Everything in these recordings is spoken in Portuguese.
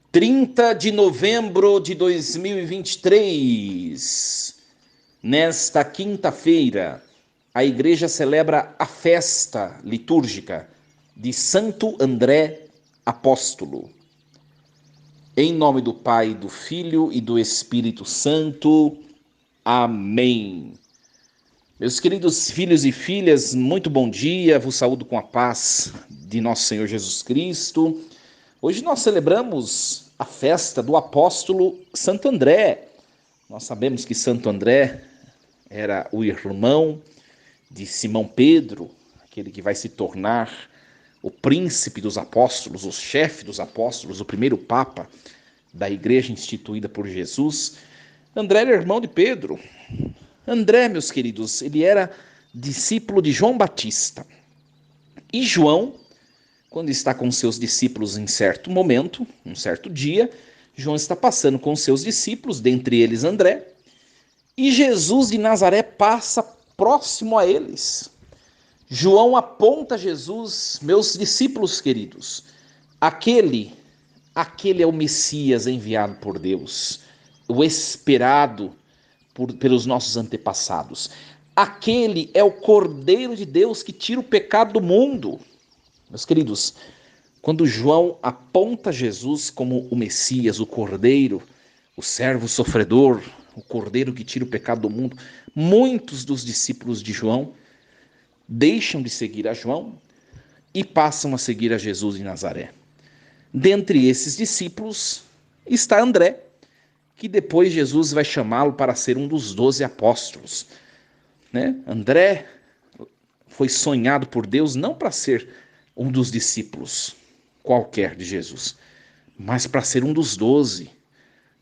30 de novembro de 2023, nesta quinta-feira, a igreja celebra a festa litúrgica de Santo André Apóstolo. Em nome do Pai, do Filho e do Espírito Santo. Amém. Meus queridos filhos e filhas, muito bom dia, vos saúdo com a paz de nosso Senhor Jesus Cristo. Hoje nós celebramos a festa do apóstolo Santo André. Nós sabemos que Santo André era o irmão de Simão Pedro, aquele que vai se tornar o príncipe dos apóstolos, o chefe dos apóstolos, o primeiro papa da igreja instituída por Jesus. André era irmão de Pedro. André, meus queridos, ele era discípulo de João Batista. E João, quando está com seus discípulos em certo momento, um certo dia, João está passando com seus discípulos, dentre eles André, e Jesus de Nazaré passa próximo a eles. João aponta Jesus, meus discípulos queridos, aquele é o Messias enviado por Deus, o esperado pelos nossos antepassados. Aquele é o Cordeiro de Deus que tira o pecado do mundo. Meus queridos, quando João aponta Jesus como o Messias, o Cordeiro, o servo sofredor, o Cordeiro que tira o pecado do mundo, muitos dos discípulos de João deixam de seguir a João e passam a seguir a Jesus de Nazaré. Dentre esses discípulos está André, que depois Jesus vai chamá-lo para ser um dos 12 apóstolos. André foi sonhado por Deus não para ser um dos discípulos qualquer de Jesus, mas para ser um dos 12.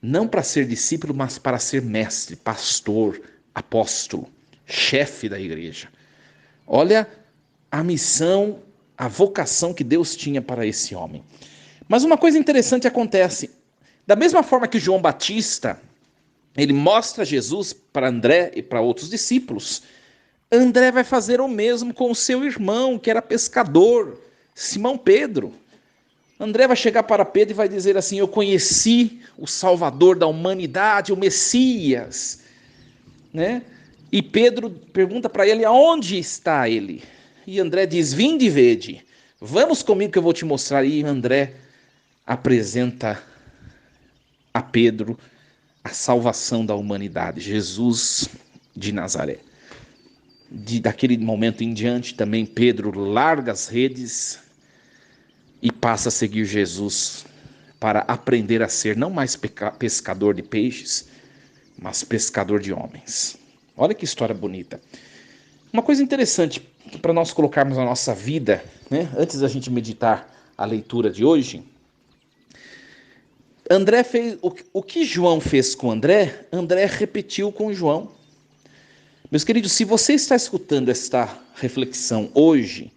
Não para ser discípulo, mas para ser mestre, pastor, apóstolo, chefe da igreja. Olha a missão, a vocação que Deus tinha para esse homem. Mas uma coisa interessante acontece. Da mesma forma que João Batista, ele mostra Jesus para André e para outros discípulos, André vai fazer o mesmo com o seu irmão, que era pescador, Simão Pedro. André vai chegar para Pedro e vai dizer assim: eu conheci o Salvador da humanidade, o Messias. E Pedro pergunta para ele, aonde está ele? E André diz, vinde e vede, vamos comigo que eu vou te mostrar. E André apresenta a Pedro a salvação da humanidade, Jesus de Nazaré. Daquele momento em diante também Pedro larga as redes e passa a seguir Jesus para aprender a ser não mais pescador de peixes, mas pescador de homens. Olha que história bonita. Uma coisa interessante para nós colocarmos na nossa vida, antes da gente meditar a leitura de hoje, André fez o que João fez com André, André repetiu com João. Meus queridos, se você está escutando esta reflexão hoje,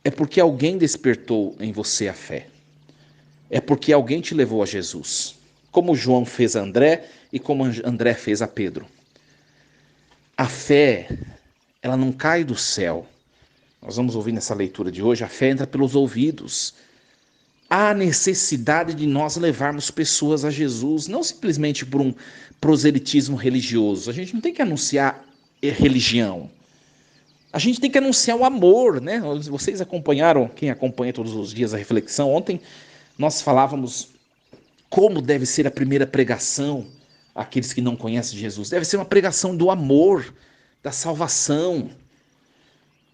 é porque alguém despertou em você a fé. É porque alguém te levou a Jesus. Como João fez a André e como André fez a Pedro. A fé, ela não cai do céu. Nós vamos ouvir nessa leitura de hoje, a fé entra pelos ouvidos. Há necessidade de nós levarmos pessoas a Jesus, não simplesmente por um proselitismo religioso. A gente não tem que anunciar religião. A gente tem que anunciar o amor, Vocês acompanharam, quem acompanha todos os dias a reflexão, ontem nós falávamos como deve ser a primeira pregação àqueles que não conhecem Jesus. Deve ser uma pregação do amor, da salvação.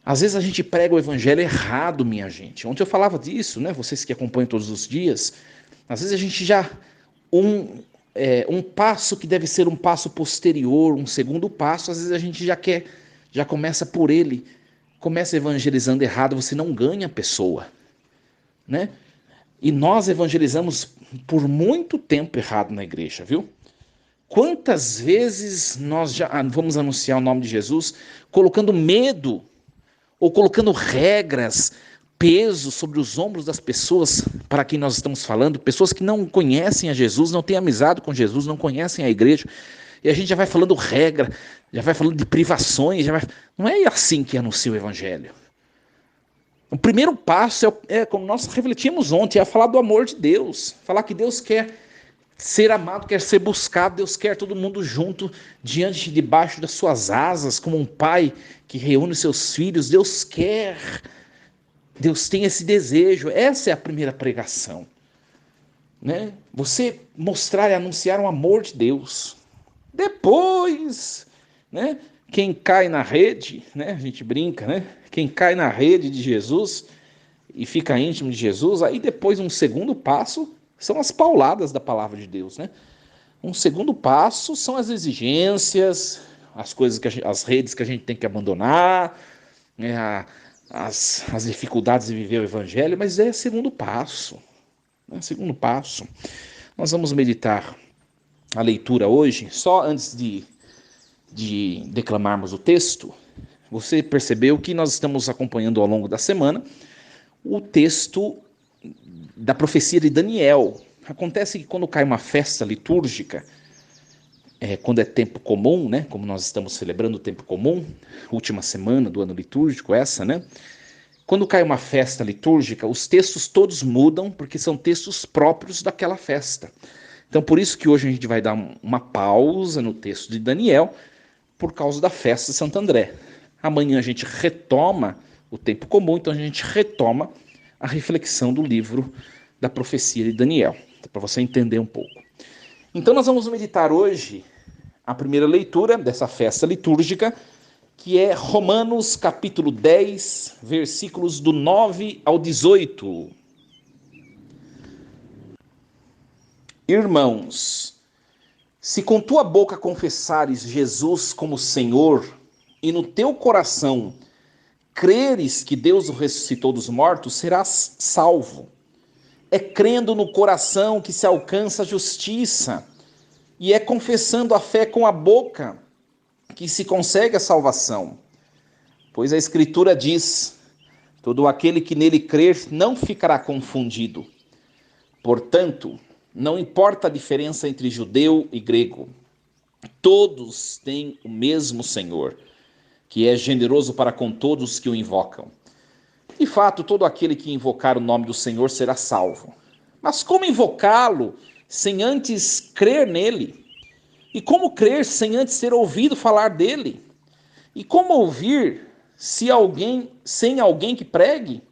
Às vezes a gente prega o evangelho errado, minha gente. Ontem eu falava disso, Vocês que acompanham todos os dias. Às vezes a gente já... Um passo que deve ser um passo posterior, um segundo passo, às vezes a gente já começa por ele. Começa evangelizando errado, você não ganha a pessoa. E nós evangelizamos por muito tempo errado na igreja, viu? Quantas vezes nós já vamos anunciar o nome de Jesus colocando medo ou colocando regras, peso sobre os ombros das pessoas para quem nós estamos falando, pessoas que não conhecem a Jesus, não têm amizade com Jesus, não conhecem a igreja, e a gente já vai falando regra, já vai falando de privações, não é assim que anuncia o evangelho. O primeiro passo como nós refletimos ontem, é falar do amor de Deus. Falar que Deus quer ser amado, quer ser buscado, Deus quer todo mundo junto, debaixo das suas asas, como um pai que reúne seus filhos. Deus quer, Deus tem esse desejo. Essa é a primeira pregação, né? Você mostrar e anunciar o amor de Deus. Depois, né? Quem cai na rede, né? A gente brinca, né? Quem cai na rede de Jesus e fica íntimo de Jesus, aí depois um segundo passo são as pauladas da palavra de Deus, né? Um segundo passo são as exigências, as coisas as redes que a gente tem que abandonar, né? As dificuldades de viver o evangelho, mas é segundo passo, né? Segundo passo. Nós vamos meditar a leitura hoje, só antes de declamarmos o texto. Você percebeu que nós estamos acompanhando ao longo da semana o texto da profecia de Daniel. Acontece que quando cai uma festa litúrgica, quando é tempo comum, né, como nós estamos celebrando o tempo comum, última semana do ano litúrgico, essa, né? Quando cai uma festa litúrgica, os textos todos mudam, porque são textos próprios daquela festa. Então, por isso que hoje a gente vai dar uma pausa no texto de Daniel, por causa da festa de Santo André. Amanhã a gente retoma o tempo comum, então a gente retoma a reflexão do livro da profecia de Daniel, para você entender um pouco. Então nós vamos meditar hoje a primeira leitura dessa festa litúrgica, que é Romanos capítulo 10, versículos do 9 ao 18. Irmãos, se com tua boca confessares Jesus como Senhor, e no teu coração creres que Deus o ressuscitou dos mortos, serás salvo. É crendo no coração que se alcança a justiça, e é confessando a fé com a boca que se consegue a salvação. Pois a Escritura diz: todo aquele que nele crer não ficará confundido. Portanto, não importa a diferença entre judeu e grego, todos têm o mesmo Senhor, que é generoso para com todos que o invocam. De fato, todo aquele que invocar o nome do Senhor será salvo. Mas como invocá-lo sem antes crer nele? E como crer sem antes ter ouvido falar dele? E como ouvir sem alguém que pregue?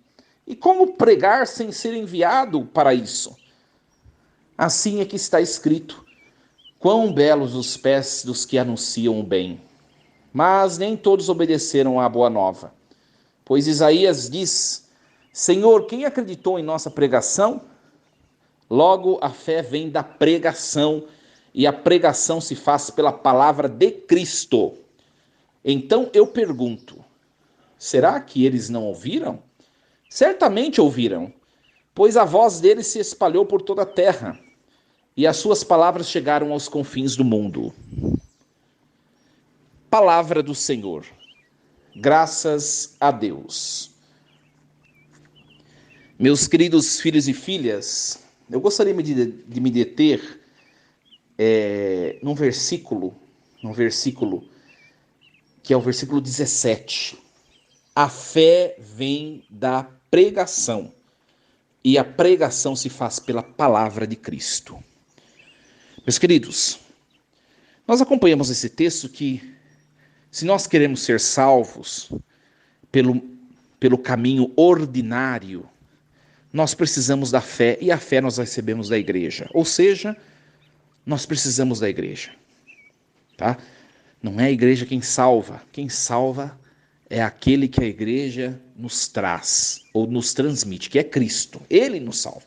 E como pregar sem ser enviado para isso? Assim é que está escrito: quão belos os pés dos que anunciam o bem. Mas nem todos obedeceram à boa nova. Pois Isaías diz: Senhor, quem acreditou em nossa pregação? Logo, a fé vem da pregação, e a pregação se faz pela palavra de Cristo. Então eu pergunto: será que eles não ouviram? Certamente ouviram, pois a voz deles se espalhou por toda a terra, e as suas palavras chegaram aos confins do mundo. Palavra do Senhor. Graças a Deus. Meus queridos filhos e filhas, eu gostaria de me deter num versículo que é o versículo 17. A fé vem da pregação, e a pregação se faz pela palavra de Cristo. Meus queridos, nós acompanhamos esse texto que, se nós queremos ser salvos pelo caminho ordinário, nós precisamos da fé, e a fé nós recebemos da igreja. Ou seja, nós precisamos da igreja. Tá? Não é a igreja quem salva é aquele que a igreja nos traz, ou nos transmite, que é Cristo. Ele nos salva.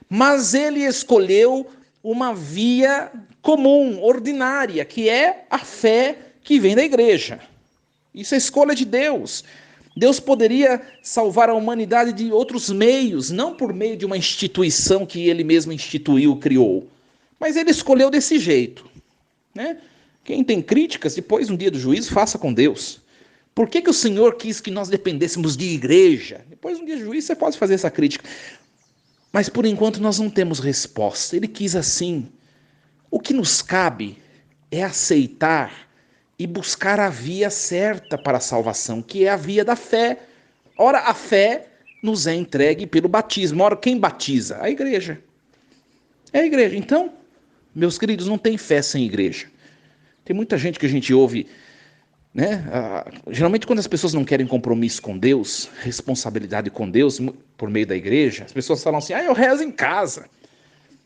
Mas ele escolheu uma via comum, ordinária, que é a fé que vem da igreja. Isso é escolha de Deus. Deus poderia salvar a humanidade de outros meios, não por meio de uma instituição que ele mesmo instituiu, criou. Mas ele escolheu desse jeito, né? Quem tem críticas, depois no dia do juízo, faça com Deus. Por que o Senhor quis que nós dependêssemos de igreja? Depois no dia do juízo você pode fazer essa crítica. Mas por enquanto nós não temos resposta. Ele quis assim. O que nos cabe é aceitar e buscar a via certa para a salvação, que é a via da fé. Ora, a fé nos é entregue pelo batismo. Ora, quem batiza? A igreja. É a igreja. Então, meus queridos, não tem fé sem igreja. Tem muita gente que a gente ouve, né? Geralmente quando as pessoas não querem compromisso com Deus, responsabilidade com Deus, por meio da igreja, as pessoas falam assim, eu rezo em casa.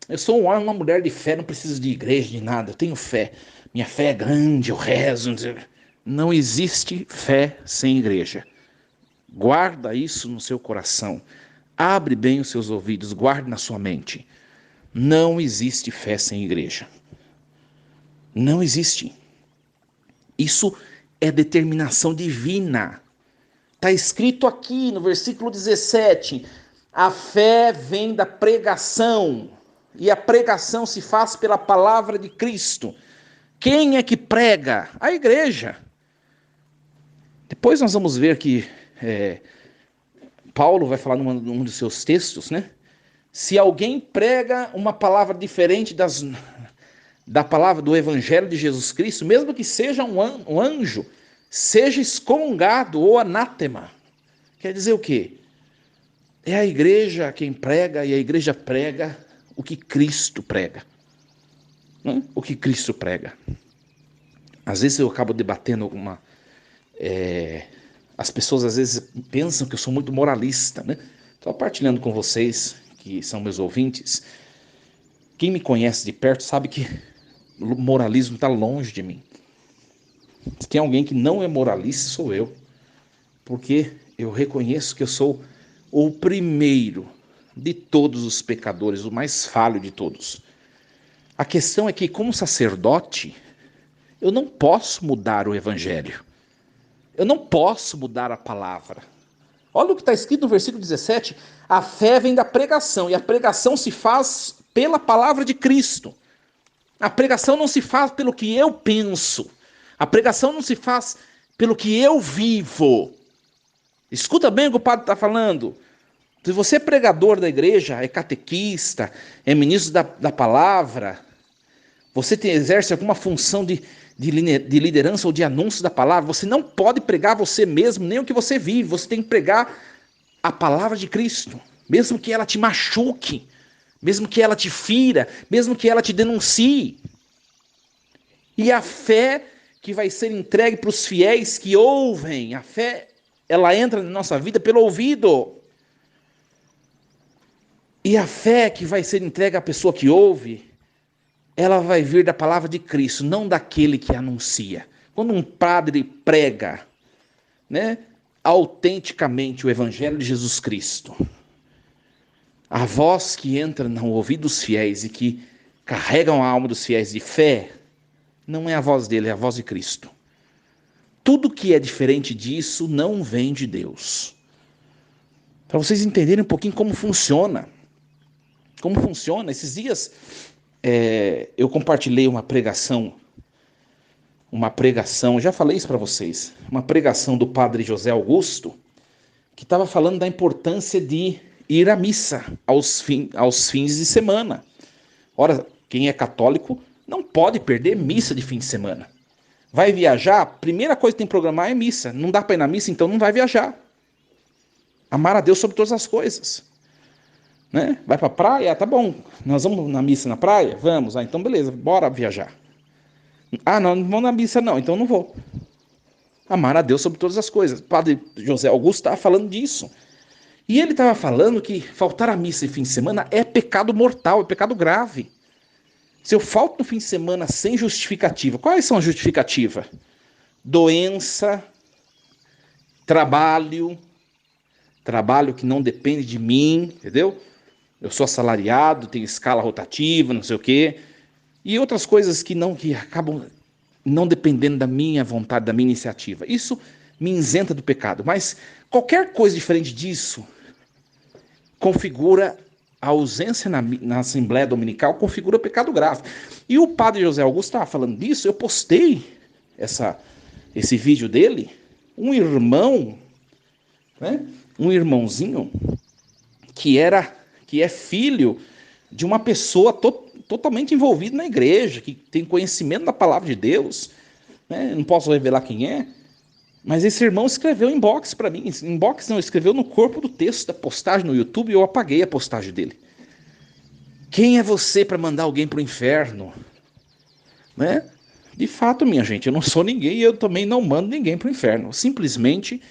Eu sou uma mulher de fé, não preciso de igreja, de nada, eu tenho fé. Minha fé é grande, eu rezo. Não existe fé sem igreja. Guarda isso no seu coração. Abre bem os seus ouvidos, guarde na sua mente. Não existe fé sem igreja. Não existe. Isso é determinação divina. Está escrito aqui no versículo 17: a fé vem da pregação, e a pregação se faz pela palavra de Cristo. Quem é que prega? A igreja. Depois nós vamos ver que Paulo vai falar num dos seus textos, né? Se alguém prega uma palavra diferente da palavra do Evangelho de Jesus Cristo, mesmo que seja um anjo, seja excomungado ou anátema. Quer dizer o quê? É a igreja quem prega, e a igreja prega o que Cristo prega. Né? O que Cristo prega. Às vezes eu acabo debatendo as pessoas às vezes pensam que eu sou muito moralista, né? Estou partilhando com vocês, que são meus ouvintes. Quem me conhece de perto sabe que o moralismo está longe de mim. Se tem alguém que não é moralista, sou eu. Porque eu reconheço que eu sou o primeiro de todos os pecadores, o mais falho de todos. A questão é que, como sacerdote, eu não posso mudar o evangelho. Eu não posso mudar a palavra. Olha o que está escrito no versículo 17. A fé vem da pregação, e a pregação se faz pela palavra de Cristo. A pregação não se faz pelo que eu penso. A pregação não se faz pelo que eu vivo. Escuta bem o que o padre está falando. Se você é pregador da igreja, é catequista, é ministro da palavra, você exerce alguma função de liderança ou de anúncio da palavra, você não pode pregar você mesmo, nem o que você vive. Você tem que pregar a palavra de Cristo, mesmo que ela te machuque, mesmo que ela te fira, mesmo que ela te denuncie. E a fé que vai ser entregue para os fiéis que ouvem, a fé, ela entra na nossa vida pelo ouvido. E a fé que vai ser entregue à pessoa que ouve, ela vai vir da palavra de Cristo, não daquele que anuncia. Quando um padre prega, né, autenticamente o evangelho de Jesus Cristo, a voz que entra no ouvido dos fiéis e que carregam a alma dos fiéis de fé, não é a voz dele, é a voz de Cristo. Tudo que é diferente disso não vem de Deus. Para vocês entenderem um pouquinho como funciona. Como funciona? Esses dias eu compartilhei uma pregação, já falei isso para vocês, uma pregação do padre José Augusto, que estava falando da importância de ir à missa aos fins de semana. Ora, quem é católico não pode perder missa de fim de semana. Vai viajar, a primeira coisa que tem que programar é missa. Não dá para ir na missa, então não vai viajar. Amar a Deus sobre todas as coisas. Né? Vai para a praia? Tá bom. Nós vamos na missa na praia? Vamos. Então beleza, bora viajar. Não vamos na missa não, então não vou. Amar a Deus sobre todas as coisas. O padre José Augusto estava falando disso. E ele estava falando que faltar a missa em fim de semana é pecado mortal, é pecado grave. Se eu falto no fim de semana sem justificativa, quais são as justificativas? Doença, trabalho que não depende de mim, entendeu? Eu sou assalariado, tenho escala rotativa, não sei o quê. E outras coisas que acabam não dependendo da minha vontade, da minha iniciativa. Isso me isenta do pecado. Mas qualquer coisa diferente disso configura a ausência na Assembleia Dominical, configura pecado grave. E o padre José Augusto estava falando disso, eu postei esse vídeo dele, um irmão, né, um irmãozinho, que é filho de uma pessoa totalmente envolvida na igreja, que tem conhecimento da palavra de Deus, né, não posso revelar quem é, Mas esse irmão escreveu inbox para mim. Inbox não, escreveu no corpo do texto da postagem no YouTube e eu apaguei a postagem dele. Quem é você para mandar alguém para o inferno? Né? De fato, minha gente, eu não sou ninguém e eu também não mando ninguém para o inferno. Simplesmente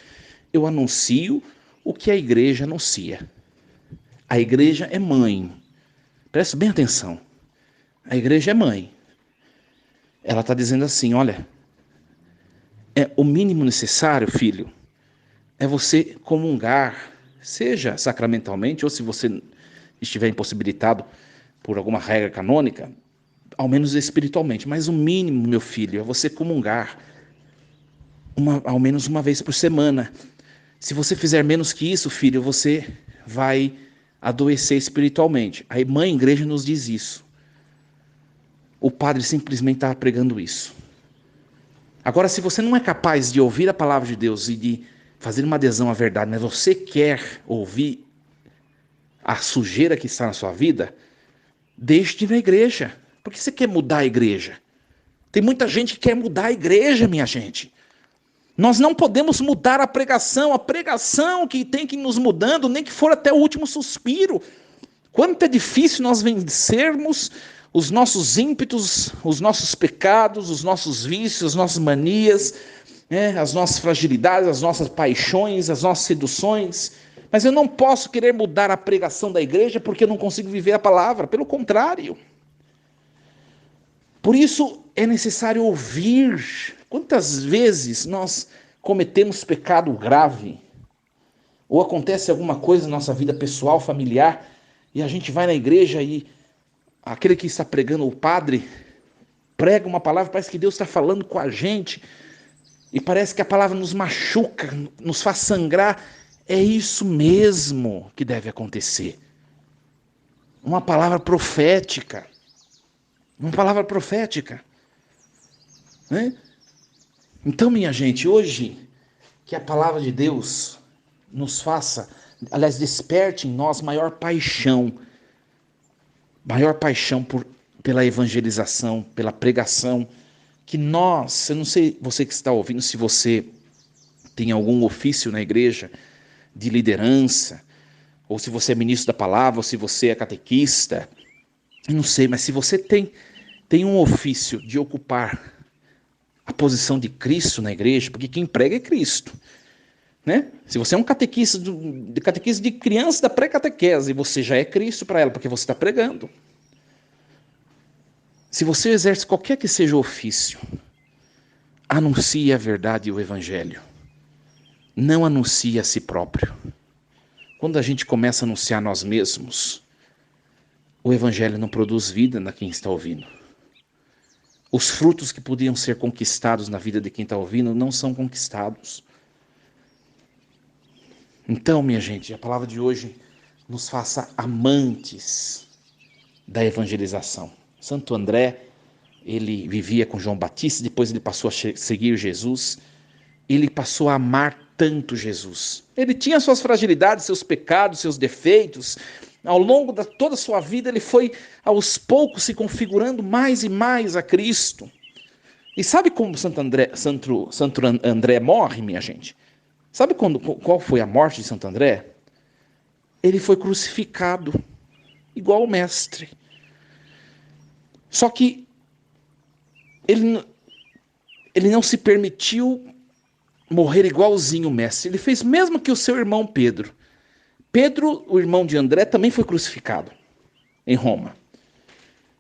eu anuncio o que a igreja anuncia. A igreja é mãe. Presta bem atenção. A igreja é mãe. Ela está dizendo assim, olha, é o mínimo necessário, filho, é você comungar, seja sacramentalmente ou se você estiver impossibilitado por alguma regra canônica, ao menos espiritualmente. Mas o mínimo, meu filho, é você comungar ao menos uma vez por semana. Se você fizer menos que isso, filho, você vai adoecer espiritualmente. A mãe igreja nos diz isso. O padre simplesmente está pregando isso. Agora, se você não é capaz de ouvir a palavra de Deus e de fazer uma adesão à verdade, mas você quer ouvir a sujeira que está na sua vida, deixe de ir na igreja. Por que você quer mudar a igreja? Tem muita gente que quer mudar a igreja, minha gente. Nós não podemos mudar a pregação que tem que ir nos mudando, nem que for até o último suspiro. Quanto é difícil nós vencermos os nossos ímpetos, os nossos pecados, os nossos vícios, as nossas manias, as nossas fragilidades, as nossas paixões, as nossas seduções. Mas eu não posso querer mudar a pregação da igreja porque eu não consigo viver a palavra. Pelo contrário. Por isso é necessário ouvir. Quantas vezes nós cometemos pecado grave? Ou acontece alguma coisa na nossa vida pessoal, familiar, e a gente vai na igreja e aquele que está pregando, o padre, prega uma palavra, parece que Deus está falando com a gente, e parece que a palavra nos machuca, nos faz sangrar. É isso mesmo que deve acontecer. Uma palavra profética. Uma palavra profética. Né? Então, minha gente, hoje, que a palavra de Deus nos faça, aliás, desperte em nós maior paixão pela evangelização, pela pregação, que nós, eu não sei você que está ouvindo, se você tem algum ofício na igreja de liderança, ou se você é ministro da palavra, ou se você é catequista, eu não sei, mas se você tem um ofício de ocupar a posição de Cristo na igreja, porque quem prega é Cristo, né? Se você é um catequista de criança da pré-catequese, você já é Cristo para ela, porque você está pregando. Se você exerce qualquer que seja o ofício, anuncie a verdade e o evangelho. Não anuncie a si próprio. Quando a gente começa a anunciar nós mesmos, o evangelho não produz vida na quem está ouvindo. Os frutos que podiam ser conquistados na vida de quem está ouvindo não são conquistados. Então, minha gente, a palavra de hoje nos faça amantes da evangelização. Santo André, ele vivia com João Batista, depois ele passou a seguir Jesus, ele passou a amar tanto Jesus. Ele tinha suas fragilidades, seus pecados, seus defeitos. Ao longo de toda a sua vida, ele foi aos poucos se configurando mais e mais a Cristo. E sabe como Santo André morre, minha gente? Sabe qual foi a morte de Santo André? Ele foi crucificado, igual o mestre. Só que ele não se permitiu morrer igualzinho o mestre. Ele fez mesmo que o seu irmão Pedro. Pedro, o irmão de André, também foi crucificado em Roma.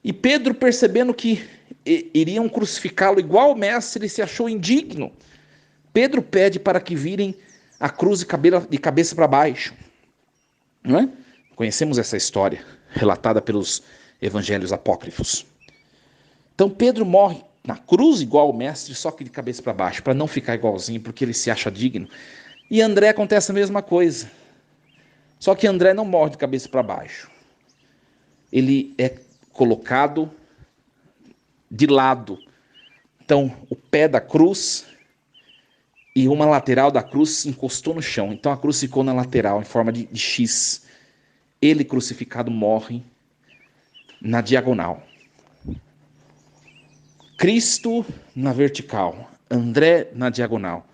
E Pedro, percebendo que iriam crucificá-lo igual o mestre, ele se achou indigno. Pedro pede para que virem a cruz de cabeça para baixo. Não é? Conhecemos essa história, relatada pelos evangelhos apócrifos. Então Pedro morre na cruz igual o mestre, só que de cabeça para baixo, para não ficar igualzinho, porque ele se acha digno. E André acontece a mesma coisa. Só que André não morre de cabeça para baixo. Ele é colocado de lado. Então, o pé da cruz e uma lateral da cruz encostou no chão. Então, a cruz ficou na lateral, em forma de X. Ele, crucificado, morre na diagonal. Cristo na vertical, André na diagonal.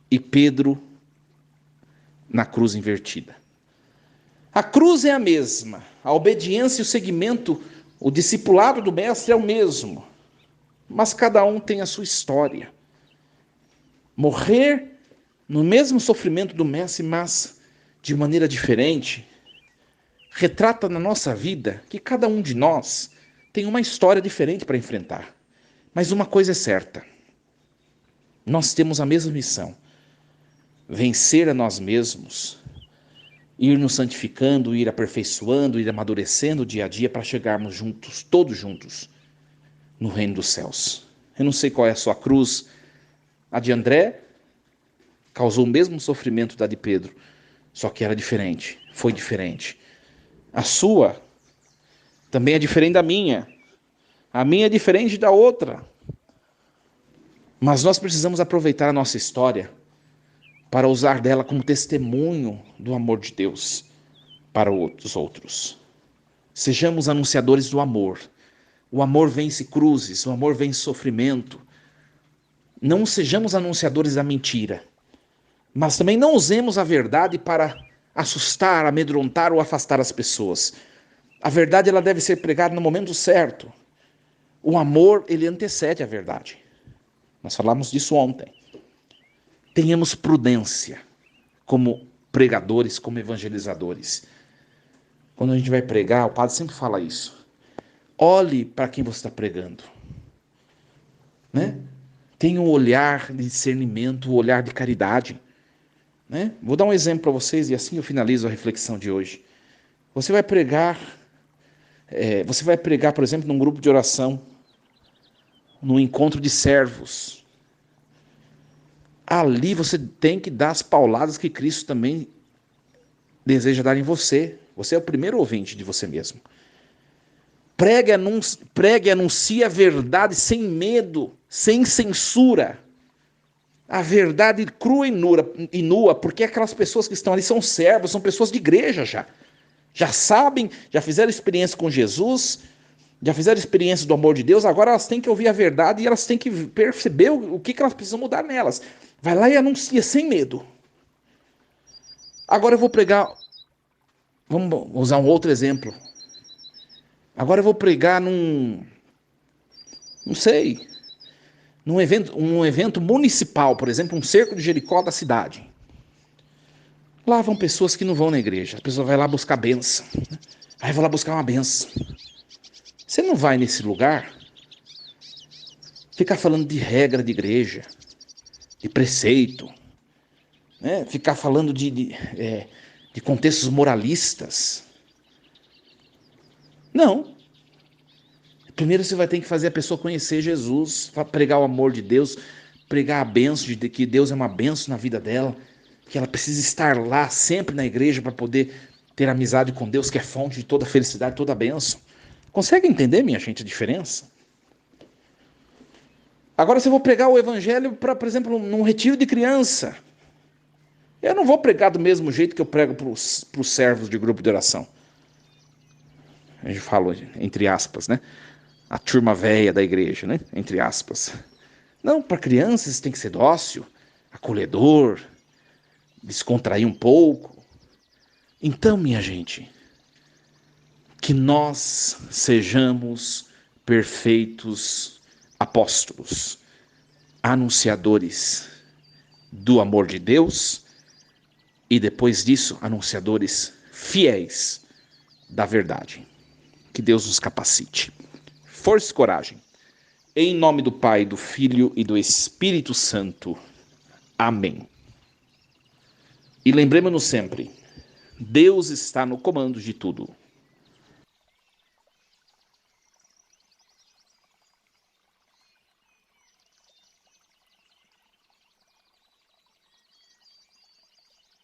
e Pedro na cruz invertida. A cruz é a mesma, a obediência e o seguimento, o discipulado do mestre é o mesmo, mas cada um tem a sua história. Morrer no mesmo sofrimento do mestre, mas de maneira diferente, retrata na nossa vida que cada um de nós tem uma história diferente para enfrentar. Mas uma coisa é certa, nós temos a mesma missão: vencer a nós mesmos, ir nos santificando, ir aperfeiçoando, ir amadurecendo dia a dia para chegarmos juntos, todos juntos, no reino dos céus. Eu não sei qual é a sua cruz. A de André causou o mesmo sofrimento da de Pedro, só que era diferente, foi diferente. A sua também é diferente da minha. A minha é diferente da outra. Mas nós precisamos aproveitar a nossa história para usar dela como testemunho do amor de Deus para os outros. Sejamos anunciadores do amor. O amor vence cruzes, o amor vence sofrimento. Não sejamos anunciadores da mentira, mas também não usemos a verdade para assustar, amedrontar ou afastar as pessoas. A verdade ela deve ser pregada no momento certo. O amor, ele antecede a verdade. Nós falamos disso ontem. Tenhamos prudência como pregadores, como evangelizadores. Quando a gente vai pregar, o padre sempre fala isso. Olhe para quem você está pregando, né? Tenha um olhar de discernimento, um olhar de caridade, né? Vou dar um exemplo para vocês e assim eu finalizo a reflexão de hoje. Você vai pregar, por exemplo, num grupo de oração, num encontro de servos. Ali você tem que dar as pauladas que Cristo também deseja dar em você. Você é o primeiro ouvinte de você mesmo. Pregue e anuncie a verdade sem medo, sem censura. A verdade crua e nua, porque aquelas pessoas que estão ali são servos, são pessoas de igreja já. Já sabem, já fizeram experiência com Jesus, já fizeram experiência do amor de Deus, agora elas têm que ouvir a verdade e elas têm que perceber o que elas precisam mudar nelas. Vai lá e anuncia sem medo. Agora eu vou pregar, vamos usar um outro exemplo. Agora eu vou pregar num evento municipal, por exemplo, um cerco de Jericó da cidade. Lá vão pessoas que não vão na igreja. A pessoa vai lá buscar bênção. Aí vou lá buscar uma bênção. Você não vai nesse lugar ficar falando de regra de igreja, de preceito, né? Ficar falando de contextos moralistas. Não. Primeiro você vai ter que fazer a pessoa conhecer Jesus, pregar o amor de Deus, pregar a bênção de que Deus é uma bênção na vida dela, que ela precisa estar lá sempre na igreja para poder ter amizade com Deus, que é fonte de toda felicidade, toda bênção. Consegue entender, minha gente, a diferença? Agora, se eu vou pregar o evangelho para, por exemplo, num retiro de criança, eu não vou pregar do mesmo jeito que eu prego para os servos de grupo de oração. A gente fala entre aspas, né? A turma velha da igreja, né? Entre aspas. Não, para crianças tem que ser dócil, acolhedor, descontrair um pouco. Então, minha gente, que nós sejamos perfeitos apóstolos, anunciadores do amor de Deus e depois disso, anunciadores fiéis da verdade. Que Deus nos capacite. Força e coragem. Em nome do Pai, do Filho e do Espírito Santo. Amém. E lembremos-nos sempre, Deus está no comando de tudo.